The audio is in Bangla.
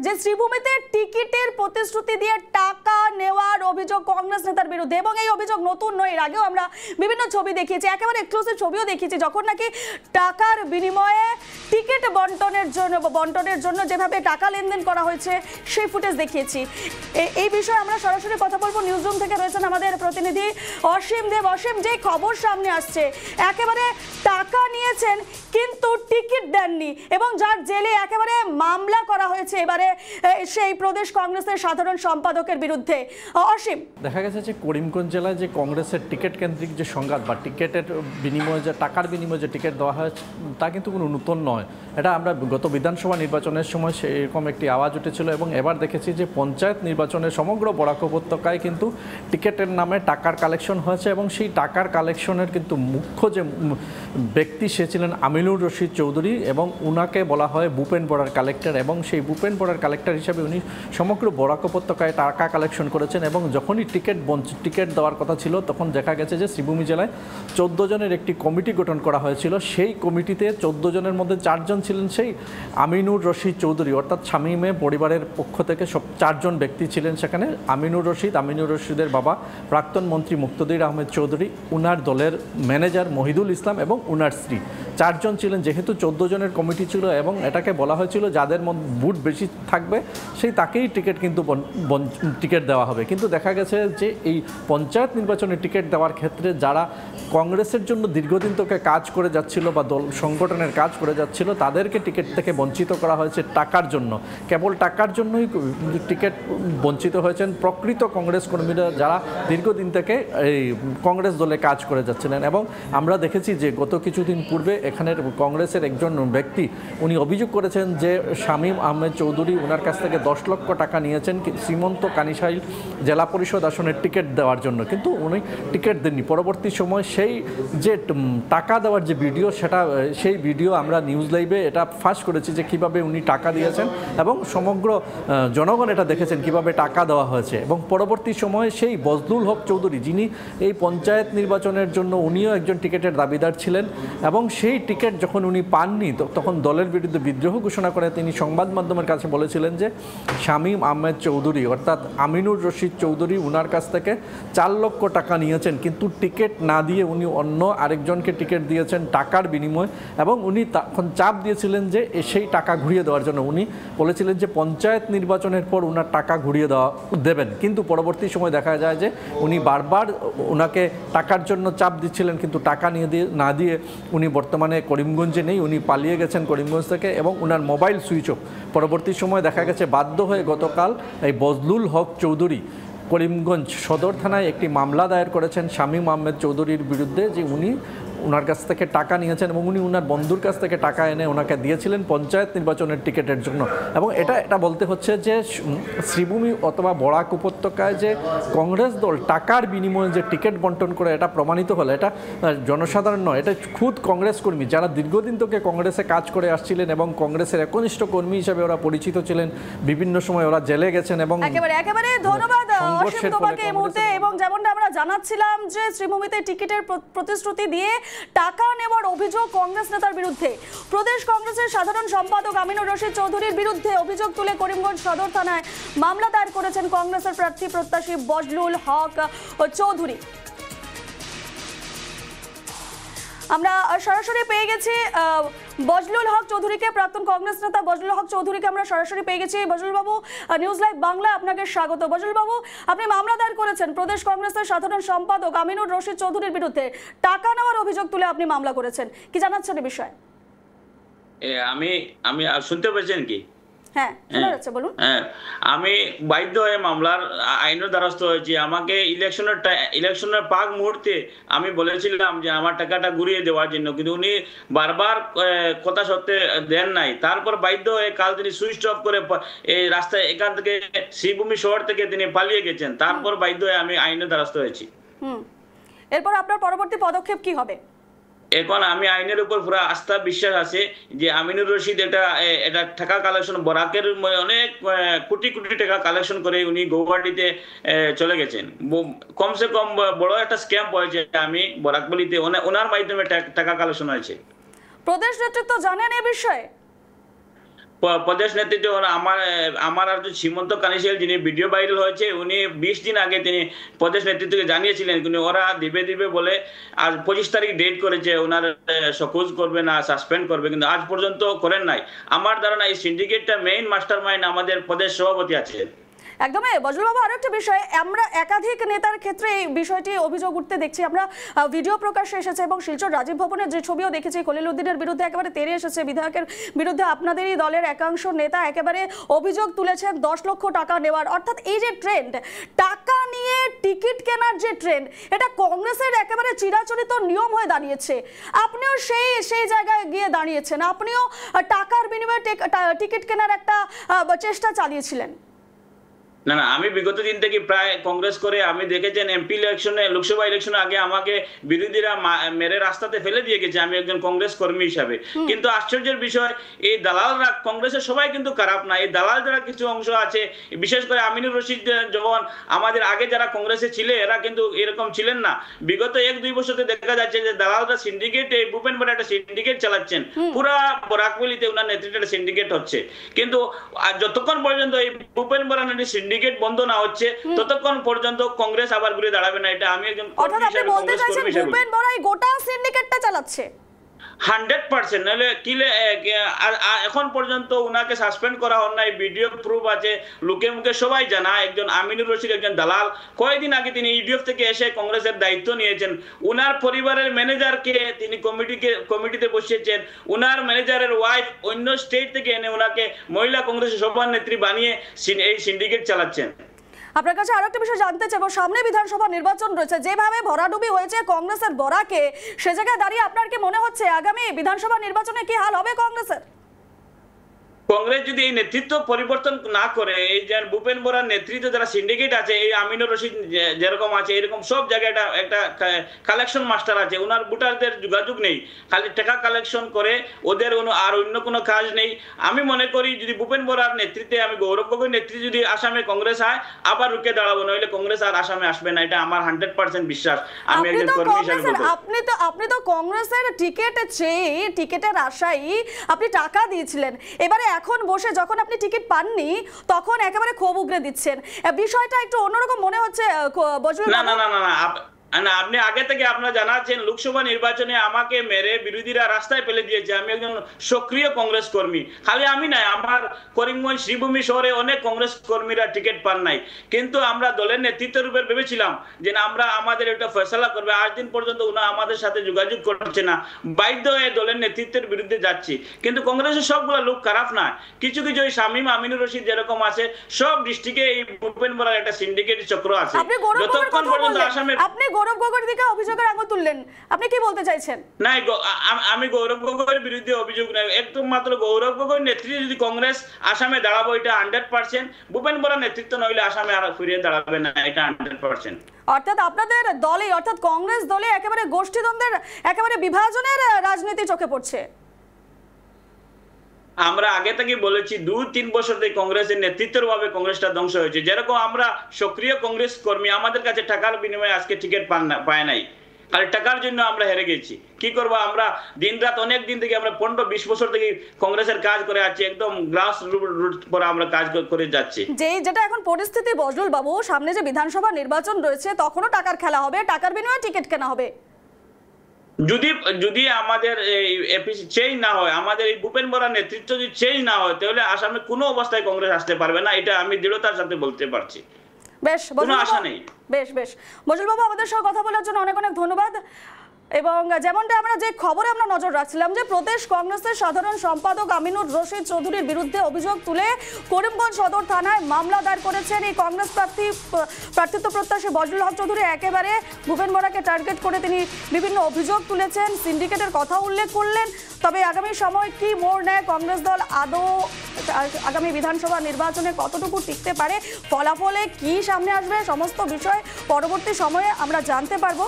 যে শ্রীভূমিতে টিকিটের প্রতিশ্রুতি দিয়ে টাকা নেওয়ার অভিযোগ কংগ্রেস নেতার বিরুদ্ধে, এবং এই অভিযোগ নতুন নয়, এর আগেও আমরা বিভিন্ন ছবি দেখিয়েছি, একেবারে এক্সক্লুসিভ ছবিও দেখিয়েছি, যখন নাকি টাকার বিনিময়ে টিকিট বন্টনের জন্য যেভাবে টাকা লেনদেন করা হয়েছে সেই ফুটেজ দেখিয়েছি। এই বিষয়ে আমরা সরাসরি কথা বলবো। নিউজ রুম থেকে রয়েছেন আমাদের প্রতিনিধি অসীম দেব। অসীম, যে খবর সামনে আসছে একেবারে টাকা নিয়েছেন কিন্তু টিকিট দেননি, এবং যার জেলে একেবারে মামলা করা হয়েছে এবারে সেই প্রদেশ কংগ্রেসের সাধারণ সম্পাদকের বিরুদ্ধে। অসীম, দেখা গেছে যে করিমগঞ্জ জেলায় যে কংগ্রেসের টিকিট কেন্দ্রিক যে সংঘাত বা টিকিটের বিনিময়ে যে টাকার বিনিময়ে যে টিকিট দেওয়া হয় তা কিন্তু কোনো নতুন নয়। এটা আমরা গত বিধানসভা নির্বাচনের সময় সেরকম একটি আওয়াজ উঠেছিল, এবং এবার দেখেছি যে পঞ্চায়েত নির্বাচনের সমগ্র বরাক উপত্যকায় কিন্তু টিকিটের নামে টাকার কালেকশন হয়েছে, এবং সেই টাকার কালেকশনের কিন্তু মুখ্য যে ব্যক্তি সে ছিলেন আমিনুর রশিদ চৌধুরী, এবং উনাকে বলা হয় ভূপেন বরার কালেক্টর, এবং সেই ভূপেন বরার কালেক্টর হিসেবে উনি সমগ্র বরাক উপত্যকায় টাকা কালেকশন করেছেন। এবং যখনই টিকিট দেওয়ার কথা ছিল তখন দেখা গেছে যে শ্রীভূমি জেলায় 14 জনের একটি কমিটি গঠন করা হয়েছিল। সেই কমিটিতে 14 জনের মধ্যে 4 জন ছিলেন সেই আমিনুর রশিদ চৌধুরী, অর্থাৎ শামীমের পরিবারের পক্ষ থেকে 4 জন ব্যক্তি ছিলেন সেখানে। আমিনুর রশিদের বাবা প্রাক্তন মন্ত্রী মুক্তাদির আহমেদ চৌধুরী, উনার দলের ম্যানেজার মহিদুল ইসলাম এবং উনার স্ত্রী, 4 জন ছিলেন। যেহেতু 14 জনের কমিটি ছিল এবং এটাকে বলা হয়েছিল যাদের মধ্যে ভোট বেশি থাকবে সেই তাকেই টিকিট দেওয়া হবে, কিন্তু দেখা গেছে যে এই পঞ্চায়েত নির্বাচনে টিকিট দেওয়ার ক্ষেত্রে যারা কংগ্রেসের জন্য দীর্ঘদিন থেকে কাজ করে যাচ্ছিল বা দল সংগঠনের কাজ করে যাচ্ছিল তাদেরকে টিকিট থেকে বঞ্চিত করা হয়েছে টাকার জন্য। কেবল টাকার জন্যই টিকিট বঞ্চিত হয়েছেন প্রকৃত কংগ্রেস কর্মীরা, যারা দীর্ঘদিন থেকে এই কংগ্রেস দলে কাজ করে যাচ্ছিলেন। এবং আমরা দেখেছি যে গত কিছুদিন পূর্বে এখানের কংগ্রেসের একজন ব্যক্তি উনি অভিযোগ করেছেন যে শামীম আহমেদ চৌধুরী ওনার কাছ থেকে 10 লক্ষ টাকা নিয়েছেন শ্রীমন্ত কানিশাইল জেলা পরিষদ আসনের টিকিট দেওয়ার জন্য, কিন্তু উনি টিকিট দেননি। পরবর্তী সময় সেই যে টাকা দেওয়ার যে ভিডিও সেই ভিডিও আমরা নিউজ লাইভে এটা ফাঁস করেছি যে কিভাবে উনি টাকা দিয়েছেন, এবং সমগ্র জনগণ এটা দেখেছেন কিভাবে টাকা দেওয়া হয়েছে। এবং পরবর্তী সময়ে সেই বজলুল হক চৌধুরী, যিনি এই পঞ্চায়েত নির্বাচনের জন্য উনিও একজন টিকিটের দাবিদার ছিলেন, এবং সেই টিকিট যখন উনি পাননি তখন দলের বিরুদ্ধে বিদ্রোহ ঘোষণা করে তিনি সংবাদ মাধ্যমের কাছে বলেছিলেন যে শামীম আহমেদ চৌধুরী অর্থাৎ আমিনুর রশিদ চৌধুরী উনার কাছ থেকে 4 লক্ষ টাকা নিয়েছেন, কিন্তু টিকিট না দিয়ে উনি অন্য আরেকজনকে টিকিট দিয়েছেন টাকার বিনিময়ে। এবং উনি তখন চাপ দিয়েছিলেন যে সেই টাকা ঘুরিয়ে দেওয়ার জন্য। উনি বলেছিলেন যে পঞ্চায়েত নির্বাচনের পর উনার টাকা ঘুরিয়ে দেবেন, কিন্তু পরবর্তী সময় দেখা যায় যে উনি বারবার ওনাকে টাকার জন্য চাপ দিচ্ছিলেন, কিন্তু টাকা না দিয়ে উনি বর্তমানে করিমগঞ্জে নেই, উনি পালিয়ে গেছেন করিমগঞ্জ থেকে, এবং উনার মোবাইল সুইচ অফ। পরবর্তী সময় দেখা গেছে বাধ্য হয়ে গতকাল এই বজলুল হক চৌধুরী করিমগঞ্জ সদর থানায় একটি মামলা দায়ের করেছেন শামীম আহমেদ চৌধুরীর বিরুদ্ধে যে উনি ওনার কাছ থেকে টাকা নিয়েছেন, এবং উনি ওনার বন্ধুর কাছ থেকে টাকা এনে ওনাকে দিয়েছিলেন পঞ্চায়েত নির্বাচনের টিকিটের জন্য। এবং এটা বলতে হচ্ছে যে শ্রীভূমি অথবা বরাক উপত্যকায় যে কংগ্রেস দল টাকার বিনিময়ে যে টিকিট বন্টন করে এটা প্রমাণিত হলে এটা জনসাধারণ নয়, এটা খুদ কংগ্রেস কর্মী যারা দীর্ঘদিন থেকে কংগ্রেসে কাজ করে আসছিলেন এবং কংগ্রেসের একনিষ্ঠ কর্মী হিসেবে ওরা পরিচিত ছিলেন। বিভিন্ন সময় ওরা জেলে গেছেন। এবং একেবারে ধন্যবাদ অসীম তোমাকে এই মুহূর্তে। এবং যেমনটা আমরা জানাচ্ছিলাম যে শ্রীভূমিতে টিকিটের প্রতিশ্রুতি দিয়ে টাকা নেওয়ার অভিযোগ কংগ্রেস নেতার বিরুদ্ধে, প্রদেশ কংগ্রেসের সাধারণ সম্পাদক আমিনুর রশিদ চৌধুরীর বিরুদ্ধে অভিযোগ তুলে করিমগঞ্জ সদর থানায় মামলা দায়ের করেছেন কংগ্রেসের প্রার্থী প্রত্যাশী বজলুল হক চৌধুরী। আমরা সরাসরি পেয়ে গেছি বজলুল হক চৌধুরীকে, প্রাক্তন কংগ্রেস নেতা বজলুল হক চৌধুরীকে আমরা সরাসরি পেয়ে গেছি। বজলুল বাবু, নিউজ লাইভ বাংলা আপনাকে স্বাগত। বজলুল বাবু, আপনি মামলা দায়ের করেছেন প্রদেশ কংগ্রেসের সাধারণ সম্পাদক আমিনুর রশিদ চৌধুরীর বিরুদ্ধে, টাকা নেওয়ার অভিযোগ তুলে আপনি মামলা করেছেন, কি জানাচ্ছেন এই বিষয়ে? আমি শুনতে পাচ্ছেন কি? হ্যাঁ, শোনা যাচ্ছে, বলুন। আমি বাধ্য হয়ে মামলার আইনের দ্বারস্থ হয়েছি। আমাকে ইলেকশনের পাক মুহূর্তে আমি বলেছিলাম যে আমার টাকাটা ঘুরিয়ে দেওয়ার জন্য, কিন্তু উনি বারবার কথা সত্ত্বে দেন নাই। তারপর বাধ্য হয়ে কাল তিনি সুইচ অফ করে এই রাস্তায় এখান থেকে শ্রীভূমি শহর থেকে তিনি পালিয়ে গেছেন। তারপর বাধ্য হয়ে আমি আইনের দ্বারস্থ হয়েছি। এরপর আপনার পরবর্তী পদক্ষেপ কি হবে? এখন আমি আইনের উপর পুরো আস্থা বিশ্বাস আছে যে আমিনুর রশিদ এটা টাকা কালেকশন বরাকের অনেক কোটি কোটি টাকা কালেকশন করে উনি গৌহাটিতে চলে গেছেন। কমসে কম বড় একটা স্ক্যাম হয়েছে আমি বরাকবলিতে, ওনার মাধ্যমে টাকা কালেকশন হয়েছে। প্রদেশ নেতৃত্ব জানেন এই বিষয়ে? প্রদেশ নেতৃত্ব আমার আর সীমন্ত কানিশিয়াল যিনি ভিডিও ভাইরাল হয়েছে উনি 20 দিন আগে তিনি প্রদেশ নেতৃত্বকে জানিয়েছিলেন, কিন্তু ওরা দিবে বলে আজ 25 তারিখ ডেট করেছে, ওনার সকুজ করবে না, সাসপেন্ড করবে, কিন্তু আজ পর্যন্ত করেন নাই। আমার ধারণা এই সিন্ডিকেটটা মেইন মাস্টার মাইন্ড আমাদের প্রদেশ সভাপতি আছে। একদমই বজলুবাবু, আরো একটা বিষয়, আমরা একাধিক নেতার ক্ষেত্রে এই বিষয়টি অভিযোগ উঠতে দেখছি। আমরা ভিডিও প্রকাশ্যে এসেছে এবং শিলচর রাজীব ভবনের যে ছবিও দেখেছি, খলিল উদ্দিনের বিরুদ্ধে একেবারে তেড়ে এসেছে, বিধায়কের বিরুদ্ধে আপনাদেরই দলের একাংশ নেতা একেবারে অভিযোগ তুলেছেন 10 লক্ষ টাকা নেওয়ার। অর্থাৎ এই যে ট্রেন্ড, টাকা নিয়ে টিকিট কেনার যে ট্রেন্ড, এটা কংগ্রেসের একেবারে চিরাচরিত নিয়ম হয়ে দাঁড়িয়েছে। আপনিও সেই জায়গায় গিয়ে দাঁড়িয়েছেন, আপনিও টাকার বিনিময়ে টিকিট কেনার একটা চেষ্টা চালিয়েছিলেন। না, আমি বিগত দিন থেকে প্রায় কংগ্রেস করে আমি দেখেছেন এমপি ইলেকশনে, লোকসভা ইলেকশনে আগে আমাকে বিরোধীরা মেরে রাস্তাতে ফেলে দিয়ে গেছে, আমি একজন কংগ্রেস কর্মী হিসাবে। কিন্তু আশ্চর্যের বিষয়, এই দালালরা, কংগ্রেসের সবাই কিন্তু খারাপ না, এই দালাল যারা কিছু অংশ আছে, বিশেষ করে আমিনুর রশিদ, যখন আমাদের আগে যারা কংগ্রেসে ছিল এরা কিন্তু এরকম ছিলেন না। বিগত 1-2 বছরে দেখা যাচ্ছে যে দালালরা সিন্ডিকেট, এই ভূপেন বরা একটা সিন্ডিকেট চালাচ্ছেন, পুরা বরাকভ্যালিতে ওনার নেতৃত্বে সিন্ডিকেট হচ্ছে। কিন্তু যতক্ষণ পর্যন্ত এই ভূপেন বরা সিন্ডিকেট বন্ধ না হচ্ছে ততক্ষণ পর্যন্ত কংগ্রেস আবার ঘুরে দাঁড়াবে না। এটা আমি একজন কর্মী হিসেবে, কংগ্রেস কর্মী হিসেবে, ভূপেন বরাই গোটা সিন্ডিকেটটা চালাচ্ছে 100%। নাহলে কিলে এখন পর্যন্ত উনাকে সাসপেন্ড করা হয় নাই, ভিডিও প্রুফ আছে, লোকে মুখে সবাই জানা। একজন আমিনুর রশিদ একজন দালাল, কয়েকদিন আগে তিনি ইডিএফ থেকে এসে কংগ্রেসের দায়িত্ব নিয়েছেন, উনার পরিবারের ম্যানেজারকে তিনি কমিটিতে বসিয়েছেন, উনার ম্যানেজারের ওয়াইফ অন্য স্টেট থেকে এনে উনাকে মহিলা কংগ্রেসের সভানেত্রী বানিয়ে এই সিন্ডিকেট চালাচ্ছেন। আপনার কাছে আরো একটা বিষয় জানতে চাইবো, সামনে বিধানসভা নির্বাচন রয়েছে, যেভাবে ভরাডুবি হয়েছে কংগ্রেসের বরাকে, সে জায়গায় দাঁড়িয়ে আপনার কি মনে হচ্ছে আগামী বিধানসভা নির্বাচনে কি হাল হবে কংগ্রেসের? কংগ্রেস যদি এই নেতৃত্ব পরিবর্তন না করে, এই যে ভূপেন বরার নেতৃত্বে যারা সিন্ডিকেট আছে, এই আমিনুর রশিদ যেরকম আছে, এরকম সব জায়গায় একটা কালেকশন মাস্টার আছে, ওনার ভোটারদের যোগাযোগ নেই, খালি টাকা কালেকশন করে, ওদের আর অন্য কোনো কাজ নেই। আমি মনে করি যদি ভূপেন বরার নেতৃত্বে, আমি গৌরব গগৈর নেতৃত্বে যদি আসামে কংগ্রেস হয়, আবার রুখে দাঁড়াবো, নইলে কংগ্রেস আর আসামে আসবে না, এটা আমার 100% বিশ্বাস। আমি একজন কর্মী হিসেবে বলবো। আপনি তো কংগ্রেসের টিকেটের আশায় আপনি টাকা দিয়েছিলেন, এবারে এখন বসে যখন আপনি টিকিট পাননি তখন একেবারে ক্ষোভ উগরে দিচ্ছেন, বিষয়টা একটু অন্যরকম মনে হচ্ছে। না, আপনি আগে থেকে আপনারা জানাচ্ছেন লোকসভা নির্বাচনে আমাকে মেরে বিরোধীরা রাস্তায় ফেলে দিয়েছে, আমি একজন সক্রিয় কংগ্রেস কর্মী। খালি আমি নাই, আমার করিমগঞ্জ শ্রীভূমি শহরে অনেক কংগ্রেস কর্মীরা টিকিট পান নাই, কিন্তু আমরা দলের নেতৃত্বের রূপে ভেবেছিলাম যে আমরা আমাদের একটা ফয়সালা করবে। আজ দিন পর্যন্ত উনি আমাদের সাথে যোগাযোগ করছে না, বাধ্য হয়ে দলের নেতৃত্বের বিরুদ্ধে যাচ্ছি। কিন্তু কংগ্রেসের সবগুলো লোক খারাপ না, কিছু কিছু ওই শামীম আমিনুর রশিদ যেরকম আছে, সব ডিস্ট্রিক্টে এই ভূপেন বরার একটা সিন্ডিকেট চক্র আছে। যতক্ষণ পর্যন্ত আসামে গৌরব গগৈর দিকে অভিযোগের আঙুল তুললেন, আপনি কি বলতে চাইছেন? না, আমি গৌরব গগৈর বিরুদ্ধে অভিযোগ নাই, একদম মাত্র গৌরব গগৈর নেতৃত্বে যদি কংগ্রেস আসামে দাঁড়াবো, এটা 100%। ভূপেন বরার নেতৃত্ব নইলে আসামে আর ফিরে দাঁড়াবে না, এটা 100%। অর্থাৎ আপনাদের দলে, অর্থাৎ কংগ্রেস দলে একেবারে গোষ্ঠীদ্বন্দ্বের, একেবারে বিভাজনের রাজনীতি চোখে পড়ছে। আমরা আগে থেকে বলেছি 2-3 বছর থেকে কংগ্রেসের নেতৃত্বের অভাবে কংগ্রেসটা ধ্বংস হয়েছে। যেরকম আমরা সক্রিয় কংগ্রেস কর্মী, আমাদের কাছে টাকার বিনিময়ে আজকে টিকিট পায় নাই, আর টাকার জন্য আমরা হেরে গেছি। কি করবো, আমরা দিন রাত অনেক দিন থেকে, আমরা 15-20 বছর থেকে কংগ্রেসের কাজ করে আছি, একদম গ্রাস রুট পরে আমরা কাজ করে যাচ্ছি। যেটা এখন পরিস্থিতি বজলুল বাবু, সামনে যে বিধানসভা নির্বাচন রয়েছে তখনও টাকার খেলা হবে, টাকার বিনিময়ে টিকিট কেনা হবে। যদি আমাদের এপিসি চেঞ্জ না হয়, আমাদের এই ভূপেন বরার নেতৃত্ব যদি চেঞ্জ না হয়, তাহলে আসামে কোনো অবস্থায় কংগ্রেস আসতে পারবে না, এটা আমি দৃঢ়তার সাথে বলতে পারছি। বেশ, কোনো আশা নেই। বেশ বজলুল বাবু, আমাদের সঙ্গে কথা বলার জন্য অনেক অনেক ধন্যবাদ। এবং যেমনটা আমরা যে খবরে আমরা নজর রাখছিলাম যে প্রদেশ কংগ্রেসের সাধারণ সম্পাদক আমিনুর রশিদ চৌধুরীর বিরুদ্ধে অভিযোগ তুলে করিমগঞ্জ সদর থানায় মামলা দায়ের করেছেন এই কংগ্রেস প্রার্থিত্ব প্রত্যাশী বজলুল হক চৌধুরী। একেবারে ভূপেন বরাকে টার্গেট করে তিনি বিভিন্ন অভিযোগ তুলেছেন, সিন্ডিকেটের কথা উল্লেখ করলেন। তবে আগামী সময় কি মোড় নেয় কংগ্রেস দল, আদৌ আগামী বিধানসভা নির্বাচনে কতটুকু টিকতে পারে, ফলাফলে কি সামনে আসবে, সমস্ত বিষয় পরবর্তী সময়ে আমরা জানতে পারবো।